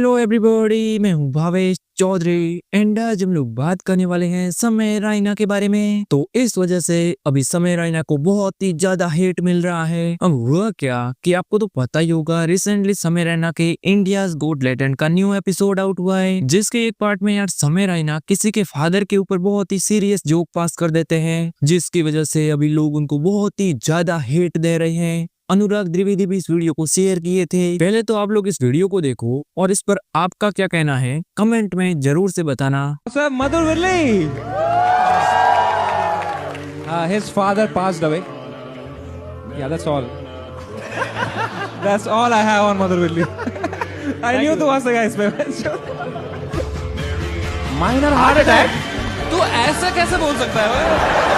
Hello everybody, मैं हूँ Bhavesh Chaudhary and आज हम लोग बात करने वाले हैं समय रैना के बारे में। तो इस वजह से अभी समय रैना को बहुत ही ज्यादा हेट मिल रहा है। अब हुआ क्या कि आपको तो पता ही होगा, रिसेंटली समय रैना के इंडियाज गोट लेजेंड का न्यू एपिसोड आउट हुआ है, जिसके एक पार्ट में यार समय रैना किसी के फादर के ऊपर बहुत ही सीरियस जोक पास कर देते हैं, जिसकी वजह से अभी लोग उनको बहुत ही ज्यादा हेट दे रहे हैं। अनुराग द्विवेदी भी इस वीडियो को शेयर किए थे। पहले तो आप लोग इस वीडियो को देखो और इस पर आपका क्या कहना है कमेंट में जरूर से बताना। Sir, Madhur Villi. His father passed away. Yeah, that's all. That's all I have on Madhur Villi. I knew to ask the guys. Minor heart attack. तू ऐसा कैसे बोल सकता है?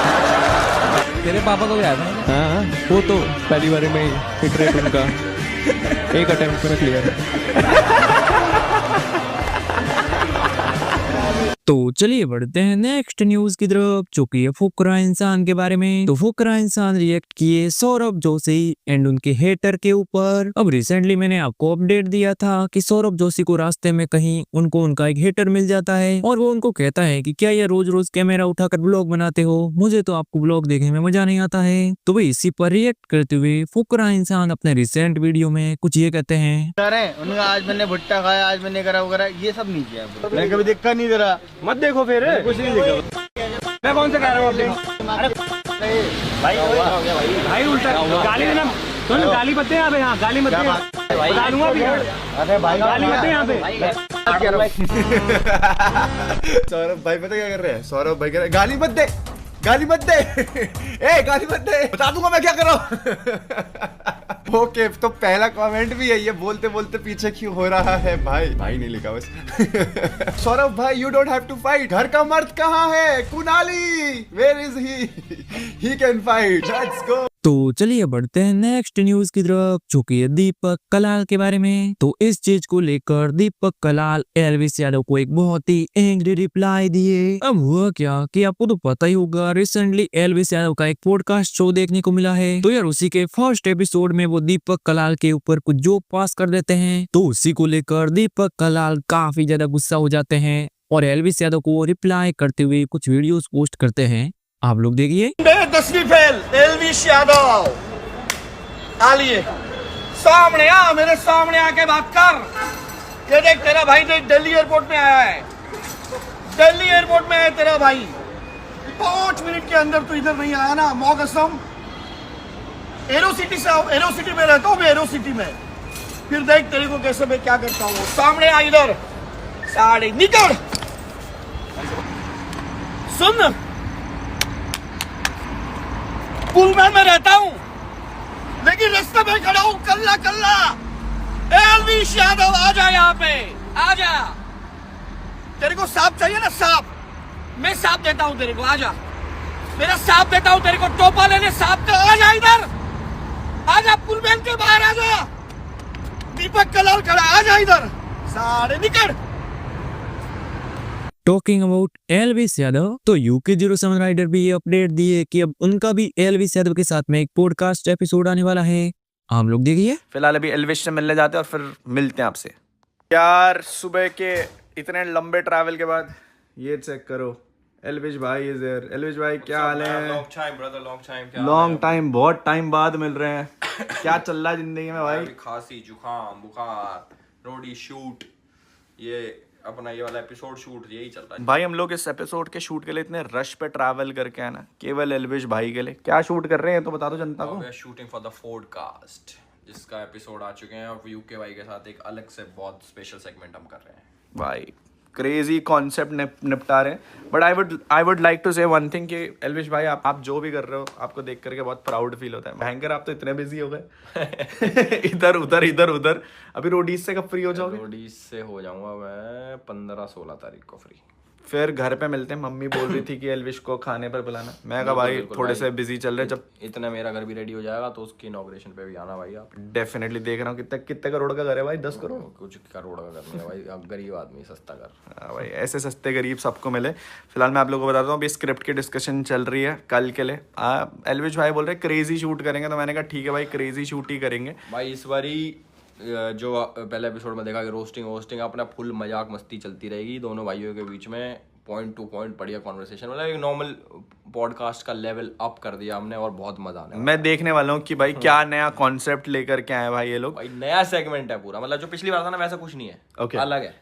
तेरे पापा को भी आया था? हाँ, वो तो पहली बार में हिट रेट उनका एक अटेम्प्ट में क्लियर है। तो चलिए बढ़ते हैं नेक्स्ट न्यूज की तरफ, जो कि है फुकरा इंसान के बारे में। तो फुकरा इंसान रिएक्ट किए सौरभ जोशी एंड उनके हेटर के ऊपर। अब रिसेंटली मैंने आपको अपडेट दिया था कि सौरभ जोशी को रास्ते में कहीं उनको उनका एक हेटर मिल जाता है और वो उनको कहता है कि क्या ये रोज रोज कैमरा उठाकर ब्लॉग बनाते हो, मुझे तो आपको ब्लॉग देखने में मजा नहीं आता है। तो भाई इसी पर रिएक्ट करते हुए फुकरा इंसान अपने रिसेंट वीडियो में कुछ ये कहते हैं। उनका आज मैंने भुट्टा खाया, आज मैंने करा वगैरह, ये सब नहीं किया, मैंने कभी देखा नहीं जरा। मत देखो फिर, कुछ नहीं देखा। मैं कौन से कह रहा हूँ भाई भाई उल्टा गाली देना, सुन गाली मत दे यहाँ पे, यहाँ गाली मत दे, बता दूंगा अभी। अरे भाई गाली मत दे यहाँ पे। सौरभ भाई पता क्या कर रहे हैं? सौरभ भाई कह रहे गाली मत दे, गाली मत दे। ए गाली मत दे, बता दूंगा मैं क्या कर रहा हूँ। ओके, तो पहला कमेंट भी है, ये बोलते बोलते पीछे क्यों हो रहा है? भाई नहीं लिखा बस। सौरभ भाई you don't have to fight. घर का मर्द कहाँ है? Kunali, where is he can fight, let's go. तो चलिए बढ़ते हैं नेक्स्ट न्यूज की तरफ, जो कि है दीपक कलाल के बारे में। तो इस चीज को लेकर दीपक कलाल एलविस यादव को एक बहुत ही एंग्री रिप्लाई दिए। अब हुआ क्या कि आपको तो पता ही होगा, रिसेंटली एलविस यादव का एक पॉडकास्ट शो देखने को मिला है। तो यार उसी के फर्स्ट एपिसोड में वो दीपक कलाल के ऊपर कुछ जोक पास कर देते हैं। तो उसी को लेकर दीपक कलाल काफी ज्यादा गुस्सा हो जाते हैं और एलविस यादव को रिप्लाई करते हुए कुछ वीडियोस पोस्ट करते हैं। आप लोग देखिए। 10वीं फेल एलविस यादव, आलिए सामने आ, मेरे सामने आके बात कर। ये देख तेरा भाई देख दिल्ली एयरपोर्ट में आया है, दिल्ली एयरपोर्ट में है तेरा भाई। 5 मिनट के अंदर तू इधर नहीं आया ना, मौकसम एरो सिटी से, एरो सिटी में रहता हूँ मैं, एरो सिटी में। फिर देख तेरे को कैसे मैं क्या करता हूँ। सामने आ इधर, साढ़े निकल। सुन, पुलमैन में रहता हूँ लेकिन रास्ते में खड़ा हूँ, कल्ला कल्ला। एलविस यादव आ जा, यहाँ पे आ जा। तेरे को सांप चाहिए ना? सांप मैं सांप देता हूँ तेरे को, आ जा। मेरा सांप देता हूँ तेरे को, टोपा लेने सांप का। आ जा इधर, आ जा, पुलमैन के बाहर आ जा। दीपक कलाल खड़ा, आ जा इधर, सारे निकल। टॉकिंग अबाउट एलविस यादव, तो UK07 राइडर भी ये अपडेट दिए कि अब उनका भी एलविस यादव के साथ में एक पॉडकास्ट एपिसोड आने वाला है। आप लोग देखिए। फिलहाल अभी एलविस से मिलने जाते हैं और फिर मिलते हैं आपसे। यार सुबह के इतने लंबे ट्रैवल के बाद ये चेक करो, एलविस भाई इज देयर। एलविस भाई क्या हाल है? लॉन्ग टाइम, बहुत टाइम बाद मिल रहे हैं। क्या चल रहा है जिंदगी में भाई? खांसी, जुकाम, बुखार, रोडी शूट, ये अपना ये वाला एपिसोड शूट, यही चल रहा है भाई। हम लोग इस एपिसोड के शूट के लिए इतने रश पे ट्रैवल करके है ना, केवल एलविस भाई के लिए। क्या शूट कर रहे हैं तो बता दो जनता को। We are shooting for the podcast, जिसका एपिसोड आ चुके हैं और यूके भाई के साथ एक अलग से बहुत स्पेशल सेगमेंट हम कर रहे हैं भाई। क्रेजी कॉन्सेप्ट निपटा रहे हैं। But I would like to say one thing कि एलविस भाई आप जो भी कर रहे हो, आपको देख करके बहुत प्राउड फील होता है। भयंकर, आप तो इतने बिजी हो गए। इधर उधर। अभी रोडीज से कब फ्री हो जाओगे? रोडीज से हो जाऊंगा मैं 15-16 तारीख को फ्री। फिर घर पे मिलते हैं। मम्मी बोल रही थी कि एलविस को खाने पर बुलाना। मैं कहा भाई थोड़े से बिजी चल रहे, जब इतना मेरा घर भी रेडी हो जाएगा तो उसकी इनॉग्रेशन पे भी आना भाई आप। डेफिनेटली देख रहा हूँ। कितने करोड़ का घर है भाई? 10 करोड़? कुछ करोड़ का घर नहीं है भाई, अब गरीब आदमी सस्ता घर। हाँ भाई, ऐसे सस्ते गरीब सबको मिले। फिलहाल मैं आप लोगों को बताता हूँ, अभी स्क्रिप्ट की डिस्कशन चल रही है कल के लिए। एलविस भाई बोल रहे क्रेजी शूट करेंगे, तो मैंने कहा ठीक है भाई, क्रेजी शूट ही करेंगे भाई। इस बारी जो पहले एपिसोड में देखा कि रोस्टिंग अपना फुल मजाक मस्ती चलती रहेगी दोनों भाइयों के बीच में, पॉइंट टू पॉइंट बढ़िया कॉन्वर्सेशन, मतलब एक नॉर्मल पॉडकास्ट का लेवल अप कर दिया हमने और बहुत मजा आने वाला। मैं देखने वाला हूँ कि भाई क्या नया कॉन्सेप्ट लेकर के आए भाई ये लोग। भाई नया सेगमेंट है पूरा, मतलब जो पिछली बार था ना वैसा कुछ नहीं है, Okay. अलग है।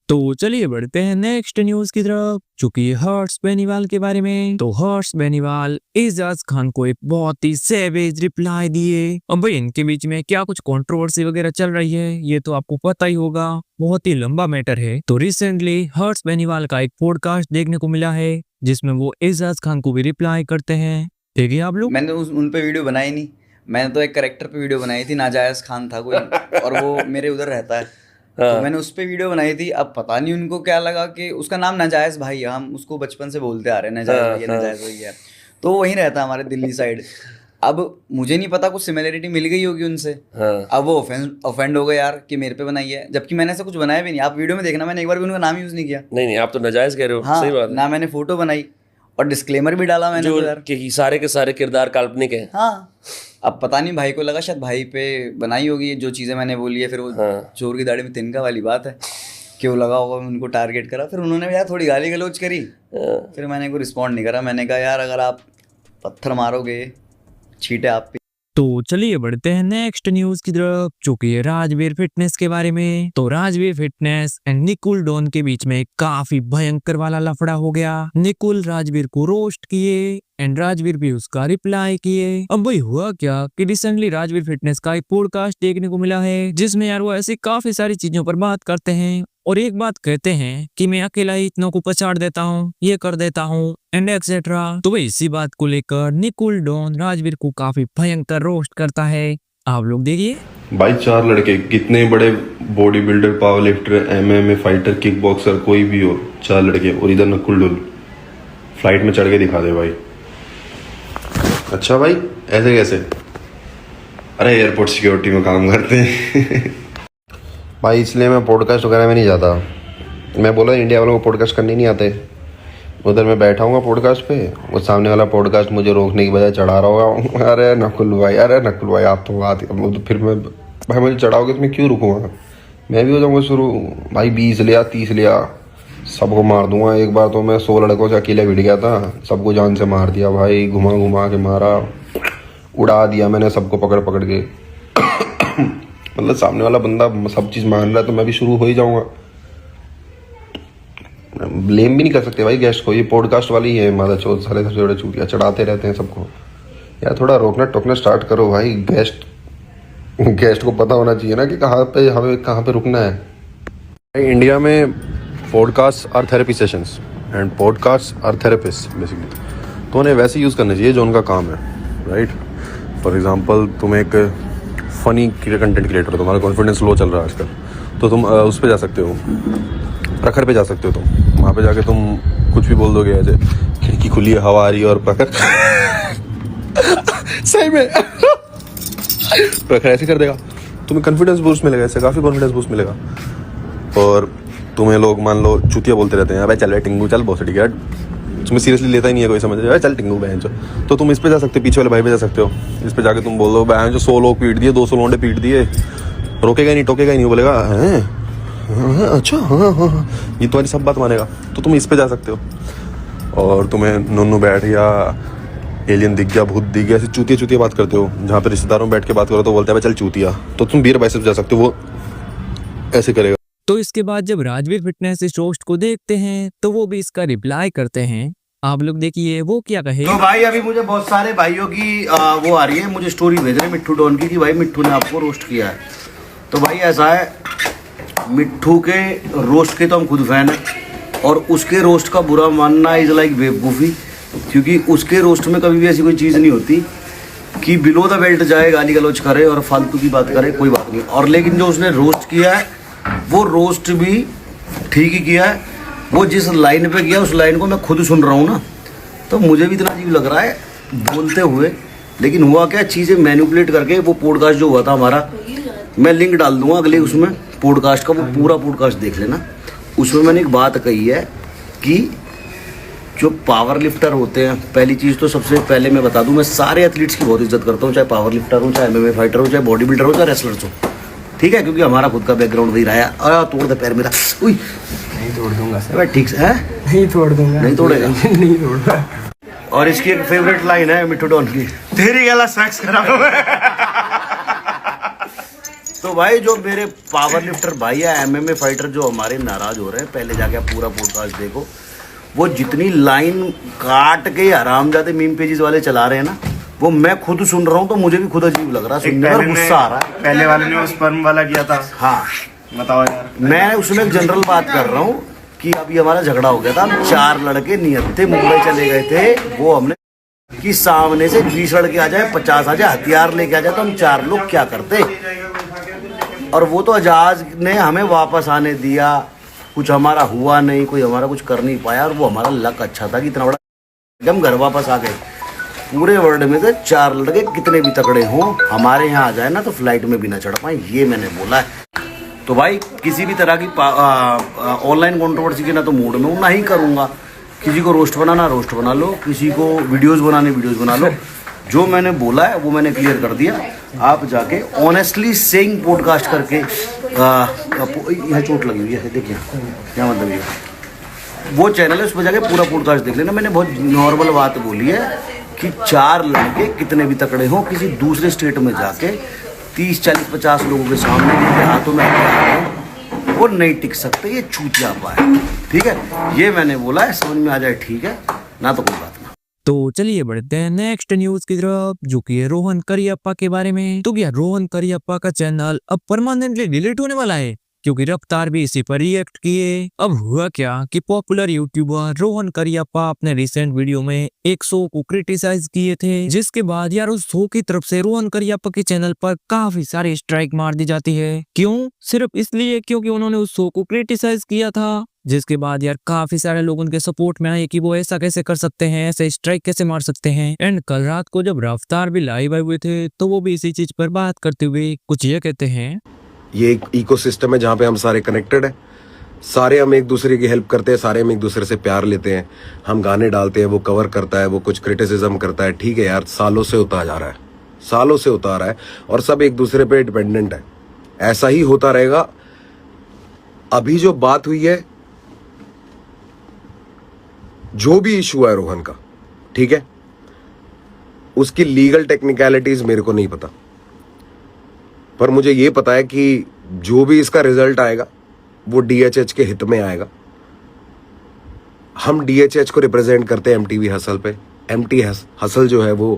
तो चलिए बढ़ते हैं नेक्स्ट न्यूज की तरफ, चूंकि हर्ष बेनीवाल के बारे में। तो हर्ष बेनीवाल एजाज खान को एक बहुत ही सेवेज रिप्लाई दिए। अब भाई इनके बीच में क्या कुछ कंट्रोवर्सी वगैरह चल रही है ये तो आपको पता ही होगा, बहुत ही लंबा मैटर है। तो रिसेंटली हर्ष बेनीवाल का एक पॉडकास्ट देखने को मिला है जिसमें वो एजाज खान को भी रिप्लाई करते हैं। देखिए आप लोग। मैंने उन पे वीडियो बनाई नहीं, मैंने तो एक कैरेक्टर पे वीडियो बनाई थी, नाजायज खान था कोई और वो मेरे उधर रहता है। तो मैंने उस पे वीडियो बनाई थी। अब पता नहीं उनको क्या लगा कि उसका नाम नाजायज भाई है, हम उसको बचपन से बोलते आ रहे हैं नाजायज भैया नाजायज भैया, तो वहीं रहता है हमारे दिल्ली साइड। अब मुझे नहीं पता, कुछ सिमिलरिटी मिल गई होगी उनसे। अब वो ऑफेंड हो गए यार कि मेरे पे बनाई है, जबकि मैंने ऐसा कुछ बनाया भी नहीं। आप वीडियो में देखना, मैंने एक बार भी उनका नाम यूज नहीं किया। नहीं आप तो नाजायज कह रहे हो। हाँ, सही बात है। ना मैंने फोटो बनाई और डिस्क्लेमर भी डाला मैंने जो तो यार कि सारे के सारे किरदार काल्पनिक हैं। हाँ, अब पता नहीं भाई को लगा शायद भाई पे बनाई होगी जो चीज़ें मैंने बोली है। फिर वो चोर की दाढ़ी में तिनका वाली बात है कि वो लगा होगा उनको टारगेट करा। फिर उन्होंने यार थोड़ी गाली गलौज करी, फिर मैंने कोई रिस्पॉन्ड नहीं करा। मैंने कहा यार अगर आप पत्थर मारोगे छींटे आप पे। तो चलिए बढ़ते हैं नेक्स्ट न्यूज की तरफ, जो कि है राजवीर फिटनेस के बारे में। तो Rajveer fitness and Nikul Don के बीच में काफी भयंकर वाला लफड़ा हो गया। निकुल राजवीर को रोस्ट किए एंड राजवीर भी उसका रिप्लाई किए। अब भाई हुआ क्या कि रिसेंटली राजवीर फिटनेस का एक पॉडकास्ट देखने को मिला है जिसमें यार वो ऐसी काफी सारी चीजों पर बात करते हैं और एक बात कहते हैं कि मैं अकेला ही इतनों को पछाड़ देता हूँ, ये कर देता हूँ एंड एक्सेट्रा। तो भाई इसी बात को लेकर निकुल डॉन राजवीर को काफी भयंकर रोस्ट करता है, आप लोग देखिए। भाई 4 लड़के, कितने बड़े body builder, power lifter, MMA fighter, kick boxer, कोई भी हो, 4 लड़के और इधर नकुल डुल फ्लाइट में चढ़ के दिखा दे भाई। अच्छा भाई ऐसे कैसे? अरे एयरपोर्ट सिक्योरिटी में काम करते हैं भाई, इसलिए मैं पॉडकास्ट वगैरह में नहीं जाता। मैं बोला इंडिया वालों को पॉडकास्ट करने नहीं आते। उधर मैं बैठा हूँ पॉडकास्ट पे, वो सामने वाला पॉडकास्ट मुझे रोकने की बजाय चढ़ा रहा होगा। अरे नकुल भाई आप तो बात, फिर मैं भाई मुझे चढ़ाओगे तो मैं क्यों रुकूँगा? मैं भी हो जाऊँगा शुरू। भाई 20 लिया 30 लिया, सबको मार दूंगा। एक बार तो मैं 100 लड़कों से अकेले भिड़ गया था, सबको जान से मार दिया भाई, घुमा घुमा के मारा, उड़ा दिया मैंने सबको पकड़ पकड़ के। मतलब सामने वाला बंदा सब चीज़ मान रहा है तो मैं भी शुरू हो ही जाऊंगा। ब्लेम भी नहीं कर सकते भाई गेस्ट को, ये पॉडकास्ट वाली है मादा चौथ साले सबसे बड़े चूतिया, चढ़ाते रहते हैं सबको। यार थोड़ा रोकना टोकना स्टार्ट करो भाई। गेस्ट को पता होना चाहिए ना कि हमें कहाँ पे रुकना है। इंडिया में podcast are therapy sessions and podcast are therapists basically, तो उन्हें वैसे यूज़ करने चाहिए जो उनका काम है, राइट। फॉर एग्जांपल तुम एक फ़नी कंटेंट क्रिएटर हो, तुम्हारा कॉन्फिडेंस लो चल रहा है आजकल, तो तुम उस पर जा सकते हो, प्रखर पे जा सकते हो। तुम वहाँ पे जाके तुम कुछ भी बोल दोगे, ऐसे खिड़की खुली है हवा आ रही है और प्रखर सही में प्रखर ऐसे कर देगा, तुम्हें कॉन्फिडेंस बूस्ट मिलेगा, इससे काफ़ी कॉन्फिडेंस बूस्ट मिलेगा। और तुम्हें लोग मान लो चूतिया बोलते रहते हैं, अबे चल टिंगू चल बहुत ठीक है, तुम्हें सीरियसली लेता ही नहीं है कोई, समझ रहे, चल टिंगू बहन चो। तो तुम इस पे जा सकते हो, पीछे वाले भाई पे जा सकते हो, इस पे जाके तुम बोल दो बहन जो 100 लोग पीट दिए, 200 लोंडे पीट दिए, रोकेगा ही नहीं टोकेगा ही नहीं, बोलेगा हैं अच्छा हाँ, ये तुम्हारी सब बात मानेगा। तो तुम इस पे जा सकते हो। और तुम्हें नन्नू बैठ या एलियन दिख गया, भूत दिख गया, ऐसे चूतिया बात करते हो, जहाँ पे रिश्तेदारों में बैठ के बात करो तो बोलते हैं चल चूतिया, तो तुम बीर बाइसेप्स जा सकते हो, वो ऐसे करेगा। तो इसके बाद जब राजवीर फिटनेस इस रोस्ट को देखते हैं तो वो भी इसका रिप्लाई करते हैं, आप लोग देखिए वो क्या कहे। तो भाई अभी मुझे बहुत सारे भाइयों की वो आ रही है, मुझे स्टोरी भेज रहे हैं मिट्ठू डॉन की कि भाई मिट्ठू ने आपको रोस्ट किया है। तो भाई ऐसा है, मिट्ठू के रोस्ट के तो हम खुद फैन हैं और उसके रोस्ट का बुरा मानना इज लाइक बेवकूफ़ी, क्योंकि उसके रोस्ट में कभी भी ऐसी कोई चीज़ नहीं होती कि बिलो द बेल्ट जाए, गाली गलौज करे और फालतू की बात करे, कोई बात नहीं। और लेकिन जो उसने रोस्ट किया है वो रोस्ट भी ठीक ही किया है। वो जिस लाइन पे किया उस लाइन को मैं खुद सुन रहा हूँ ना, तो मुझे भी इतना अजीब लग रहा है बोलते हुए। लेकिन हुआ क्या, चीज़ें मैनिपुलेट करके वो पॉडकास्ट जो हुआ था हमारा, मैं लिंक डाल दूंगा अगले उसमें पॉडकास्ट का, वो पूरा पॉडकास्ट देख लेना। उसमें मैंने एक बात कही है कि जो पावर लिफ्टर होते हैं, पहली चीज़ तो सबसे पहले मैं बता दूं, मैं सारे एथलीट्स की बहुत इज्जत करता हूँ, चाहे पावर लिफ्टर हो, चाहे MMA फाइटर हो, चाहे बॉडी बिल्डर हो, चाहे रेसलर्स हो। ठीक है, क्योंकि हमारा खुद का बैकग्राउंड वही रहा है। तोड़ दे पैर मेरा, उई नहीं तोड़ दूंगा सर, ठीक से है, नहीं तोड़ दूंगा, नहीं तोड़ेगा नहीं तोड़ूंगा। और इसकी एक फेवरेट लाइन है मिट्टू डॉन की, तेरी गला सेक्स करा तो भाई जो मेरे पावर लिफ्टर भाई है, MMA फाइटर जो हमारे नाराज हो रहे हैं, पहले जाके आप पूरा पॉडकास्ट देखो। वो जितनी लाइन काट के हरामजादे मीम पेजेस वाले चला रहे हैं ना, वो मैं खुद सुन रहा हूँ तो मुझे भी खुद अजीब लग रहा है, सुनने में गुस्सा आ रहा है। पहले वाले ने वो स्पर्म वाला किया था। हाँ बताओ यार, मैं उसमें एक जनरल बात कर रहा हूँ कि अभी हमारा झगड़ा हो गया था। हम 4 लड़के नियत थे, मुंबई चले गए थे। वो हमने कि सामने से 20 लड़के आ जाए, 50 आ जाए, हथियार लेके आ जाए, तो हम 4 लोग क्या करते। और वो तो एजाज ने हमें वापस आने दिया, कुछ हमारा हुआ नहीं, कोई हमारा कुछ कर नहीं पाया। और वो हमारा लक अच्छा था कि इतना बड़ा हम घर वापस आ गए। पूरे वर्ल्ड में से 4 लड़के कितने भी तगड़े हों, हमारे यहाँ आ जाए ना तो फ्लाइट में भी ना चढ़ पाए, ये मैंने बोला है। तो भाई किसी भी तरह की ऑनलाइन कंट्रोवर्सी के ना तो मूड में हूँ, ना ही करूँगा। किसी को रोस्ट बनाना रोस्ट बना लो, किसी को वीडियोस बनाने वीडियोस बना लो। जो मैंने बोला है वो मैंने क्लियर कर दिया। आप जाके ऑनेस्टली सेइंग पॉडकास्ट करके यहाँ चोट लगी हुई है, देखिए क्या मतलब ये वो चैनल है, उस पर जाके पूरा पॉडकास्ट देख लेना। मैंने बहुत नॉर्मल बात बोली है कि 4 लड़के कितने भी तकड़े हों, किसी दूसरे स्टेट में जाके 30, 40, 50 लोगों के सामने जिनके हाथों में हथियार वो नहीं टिक सकते, ये चूतिया पाए। ठीक है, ये मैंने बोला है, समझ में आ जाए ठीक है ना, तो कोई बात नहीं। तो चलिए बढ़ते हैं नेक्स्ट न्यूज की तरफ, जो कि है रोहन करियप्पा के बारे में। तो क्या रोहन करियप्पा का चैनल अब परमानेंटली डिलीट होने वाला है, क्योंकि रफ्तार भी इसी पर रिएक्ट किए। अब हुआ क्या कि पॉपुलर यूट्यूबर रोहन करियप्पा अपने रिसेंट वीडियो में एक शो को क्रिटिसाइज किए थे, जिसके बाद यार उस शो की तरफ से रोहन करियप्पा के चैनल पर काफी सारी स्ट्राइक मार दी जाती है। क्यों? सिर्फ इसलिए क्योंकि उन्होंने उस शो को क्रिटिसाइज किया था। जिसके बाद यार काफी सारे लोग उनके सपोर्ट में आए कि वो ऐसा कैसे कर सकते हैं, ऐसे स्ट्राइक कैसे मार सकते हैं। एंड कल रात को जब रफ्तार भी लाइव आए हुए थे तो वो भी इसी चीज पर बात करते हुए कुछ ये कहते हैं, ये एक इकोसिस्टम है जहाँ पे हम सारे कनेक्टेड हैं, सारे हम एक दूसरे की हेल्प करते हैं, सारे हम एक दूसरे से प्यार लेते हैं। हम गाने डालते हैं, वो कवर करता है, वो कुछ क्रिटिसिज्म करता है। ठीक है यार, सालों से होता जा रहा है, सालों से होता आ रहा है, और सब एक दूसरे पे डिपेंडेंट है। ऐसा ही होता रहेगा। अभी जो बात हुई है, जो भी इशू है रोहन का, ठीक है, उसकी लीगल टेक्निकलिटीज मेरे को नहीं पता, पर मुझे ये पता है कि जो भी इसका रिजल्ट आएगा वो DHH के हित में आएगा। हम DHH को रिप्रेजेंट करते हैं MTV हसल पे। MT हसल जो है वो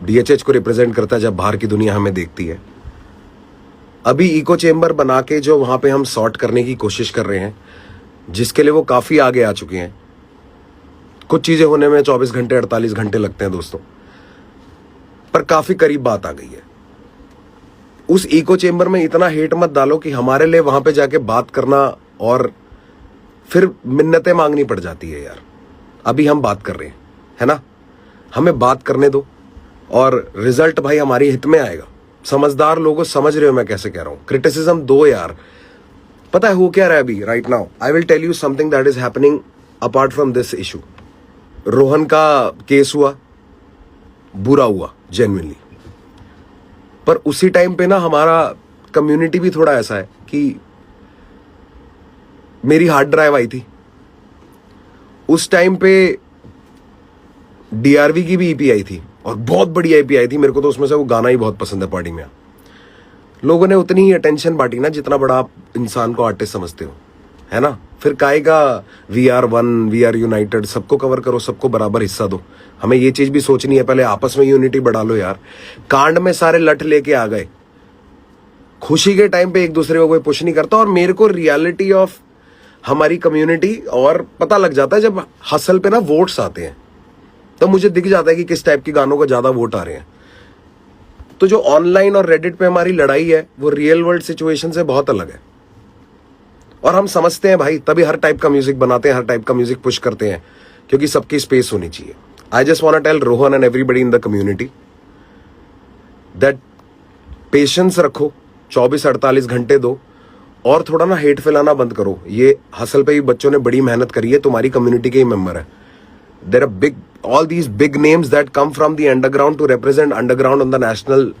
DHH को रिप्रेजेंट करता है जब बाहर की दुनिया हमें देखती है। अभी इको चेम्बर बना के जो वहां पे हम सॉर्ट करने की कोशिश कर रहे हैं, जिसके लिए वो काफी आगे आ चुके हैं। कुछ चीजें होने में 24 घंटे 48 घंटे लगते हैं दोस्तों, पर काफी करीब बात आ गई है। उस इको चेम्बर में इतना हेट मत डालो कि हमारे लिए वहां पे जाके बात करना और फिर मिन्नतें मांगनी पड़ जाती है यार। अभी हम बात कर रहे हैं, है ना, हमें बात करने दो, और रिजल्ट भाई हमारी हित में आएगा। समझदार लोगों, समझ रहे हो मैं कैसे कह रहा हूं। क्रिटिसिज्म दो यार। पता है हो क्या रहा है अभी right now? I will tell you something that is happening apart from this issue. Rohan का केस हुआ, बुरा हुआ जेन्युइनली, पर उसी टाइम पे ना हमारा कम्युनिटी भी थोड़ा ऐसा है कि मेरी हार्ड ड्राइव आई थी उस टाइम पे, DRV की भी EP आई थी, और बहुत बड़ी EP आई थी। मेरे को तो उसमें से वो गाना ही बहुत पसंद है, पार्टी में लोगों ने उतनी ही अटेंशन बांटी ना जितना बड़ा आप इंसान को आर्टिस्ट समझते हो, है ना। फिर काहे का We are one, we are united, सबको कवर करो, सबको बराबर हिस्सा दो। हमें ये चीज भी सोचनी है, पहले आपस में यूनिटी बढ़ा लो यार। कांड में सारे लठ लेके आ गए, खुशी के टाइम पे एक दूसरे को कोई पुश नहीं करता। और मेरे को रियलिटी ऑफ हमारी कम्युनिटी और पता लग जाता है जब हसल पे ना वोट्स आते हैं, तो मुझे दिख जाता है कि किस टाइप के गानों को ज्यादा वोट आ रहे हैं। तो जो ऑनलाइन और रेडिट पे हमारी लड़ाई है वो रियल वर्ल्ड सिचुएशन से बहुत अलग है, और हम समझते हैं भाई, तभी हर टाइप का म्यूजिक बनाते हैं, हर टाइप का म्यूजिक पुश करते हैं, क्योंकि सबकी स्पेस होनी चाहिए। I just want to tell Rohan and everybody in the community that patience रखो, 24-48 घंटे दो, और थोड़ा ना हेट फैलाना बंद करो। ये हसल पे भी बच्चों ने बड़ी मेहनत करी है, तुम्हारी कम्युनिटी के ही मेंबर है। There are big, all these big names that come from the underground to represent underground on the national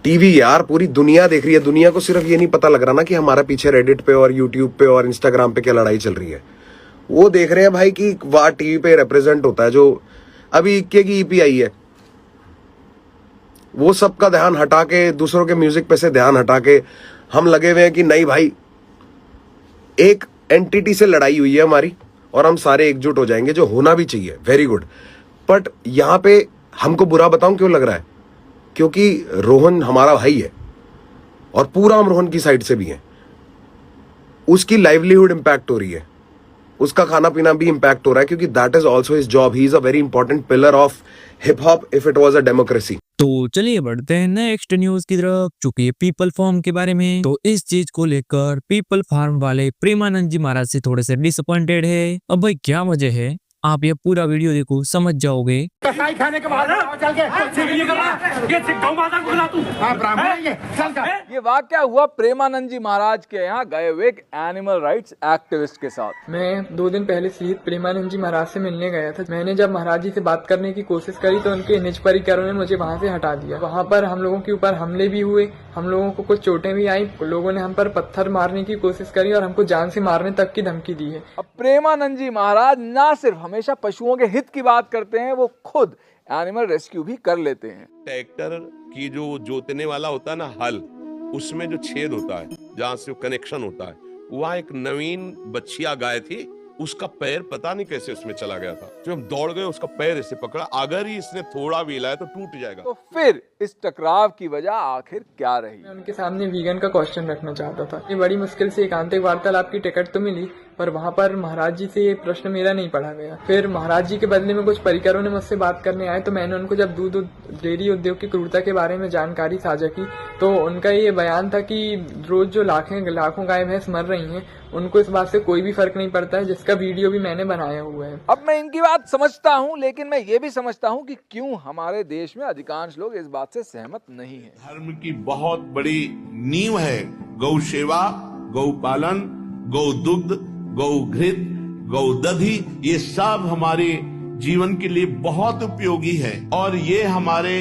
TV यार पूरी दुनिया देख रही है। दुनिया को सिर्फ ये नहीं पता लग रहा ना कि हमारा पीछे रेडिट पे और यूट्यूब पे और इंस्टाग्राम पे क्या लड़ाई चल रही है। वो देख रहे हैं भाई कि वाह टीवी पे रिप्रेजेंट होता है। जो अभी इक्के की ईपी आई है, वो सबका ध्यान हटा के, दूसरों के म्यूजिक पे से ध्यान हटा के हम लगे हुए हैं कि नहीं भाई, एक एंटिटी से लड़ाई हुई है हमारी और हम सारे एकजुट हो जाएंगे, जो होना भी चाहिए। Very good. बट यहां पे हमको बुरा बताऊं क्यों लग रहा है? क्योंकि रोहन हमारा भाई है और पूरा हम रोहन की साइड से भी हैं। उसकी लाइवलीहुड इंपैक्ट हो रही है, उसका खाना पीना भी इंपैक्ट हो रहा है, क्योंकि that is also his job. He is a very important pillar of hip hop if it was a democracy. तो चलिए बढ़ते हैं नेक्स्ट न्यूज की तरफ, चूंकि ये पीपल फार्म के बारे में। तो इस चीज को लेकर पीपल फार्म वाले प्रेमानंद जी महाराज से थोड़े से डिसअपॉइंटेड है। अब भाई क्या वजह है, आप ये पूरा वीडियो देखो समझ जाओगे। कसाई खाने के बाद चल के ये गौ माता को खिला तू। हां ब्राह्मण है चल का। ये वाकया हुआ प्रेमानंद जी महाराज के यहाँ गए हुए एक एनिमल राइट्स एक्टिविस्ट के साथ। मैं 2 दिन पहले शहीद प्रेमानंद जी महाराज से मिलने गया था। मैंने जब महाराज जी से बात करने की कोशिश करी तो उनके निज परिकरों ने मुझे वहाँ से हटा दिया। वहाँ पर हम लोगों के ऊपर हमले भी हुए, हम लोगों को कुछ चोटें भी आई, लोगों ने हम पर पत्थर मारने की कोशिश करी और हमको जान से मारने तक की धमकी दी है। अब प्रेमानंद जी महाराज ना सिर्फ हमेशा पशुओं के हित की बात करते हैं, वो खुद एनिमल रेस्क्यू भी कर लेते हैं। ट्रैक्टर की जो जोतने वाला होता है ना हल, उसमें जो छेद होता है जहाँ से कनेक्शन होता है, वहाँ एक नवीन बच्चिया गाय थी, उसका पैर पता नहीं कैसे उसमें चला गया था। जब हम दौड़ गए उसका पैर ऐसे पकड़ा, अगर ही इसने थोड़ा भी हिलाया तो टूट जाएगा। तो फिर इस टकराव की वजह आखिर क्या रही? मैं उनके सामने वीगन का क्वेश्चन रखना चाहता था। ये बड़ी मुश्किल से एकांतिक वार्तालाप की टिकट तो मिली, पर वहाँ पर महाराज जी से ये प्रश्न मेरा नहीं पढ़ा गया। फिर महाराज जी के बदले में कुछ परिकरों ने मुझसे बात करने आए, तो मैंने उनको जब दूध डेयरी उद्योग की क्रूरता के बारे में जानकारी साझा की, तो उनका ये बयान था कि रोज जो लाखों गाय भैंस मर रही हैं, उनको इस बात से कोई भी फर्क नहीं पड़ता है, जिसका वीडियो भी मैंने बनाया हुआ है। अब मैं इनकी बात समझता हूँ, लेकिन मैं ये भी समझता हूँ कि क्यों हमारे देश में अधिकांश लोग इस बात से सहमत नहीं है। धर्म की बहुत बड़ी नींव है गौ सेवा, गौ पालन, गौ दुग्ध, गौ घृत, गौ दधि। ये सब हमारे जीवन के लिए बहुत उपयोगी है और ये हमारे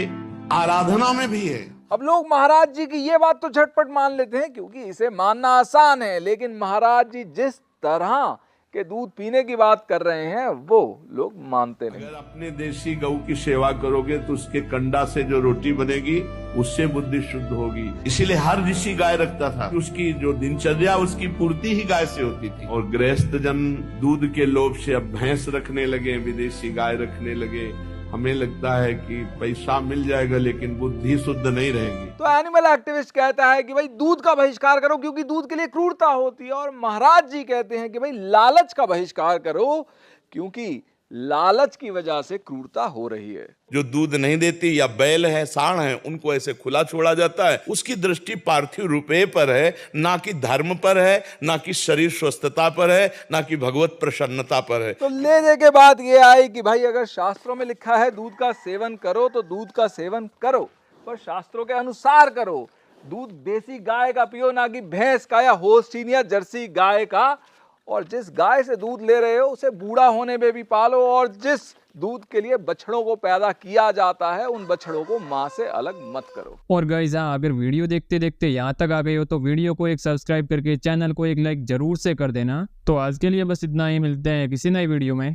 आराधना में भी है। अब लोग महाराज जी की ये बात तो झटपट मान लेते हैं क्योंकि इसे मानना आसान है, लेकिन महाराज जी जिस तरह के दूध पीने की बात कर रहे हैं वो लोग मानते नहीं। अगर अपने देशी गौ की सेवा करोगे तो उसके कंडा से जो रोटी बनेगी उससे बुद्धि शुद्ध होगी। इसीलिए हर ऋषि गाय रखता था, उसकी जो दिनचर्या उसकी पूर्ति ही गाय से होती थी। और गृहस्थ जन दूध के लोभ से अब भैंस रखने लगे, विदेशी गाय रखने लगे। हमें लगता है कि पैसा मिल जाएगा लेकिन बुद्धि शुद्ध नहीं रहेगी। तो एनिमल एक्टिविस्ट कहता है कि भाई दूध का बहिष्कार करो क्योंकि दूध के लिए क्रूरता होती है, और महाराज जी कहते हैं कि भाई लालच का बहिष्कार करो क्योंकि लालच की वजह से क्रूरता हो रही है। जो दूध नहीं देती या बैल है, सांड है, उनको ऐसे खुला छोड़ा जाता है। उसकी दृष्टि पार्थिव रुपये पर है, ना कि धर्म पर है, ना कि शरीर स्वस्थता पर है, ना कि भगवत प्रसन्नता पर है। तो लेने के बाद ये आई कि भाई अगर शास्त्रों में लिखा है दूध का सेवन करो तो दूध का सेवन करो, पर शास्त्रों के अनुसार करो। दूध देसी गाय का पियो, ना कि भैंस का या होल्स्टीन या जर्सी गाय का। और जिस गाय से दूध ले रहे हो उसे बूढ़ा होने में भी पालो, और जिस दूध के लिए बछड़ों को पैदा किया जाता है उन बछड़ों को माँ से अलग मत करो। और गाइस अगर वीडियो देखते देखते यहाँ तक आ गए हो तो वीडियो को एक सब्सक्राइब करके चैनल को एक लाइक जरूर से कर देना। तो आज के लिए बस इतना ही, मिलते हैं किसी नई वीडियो में।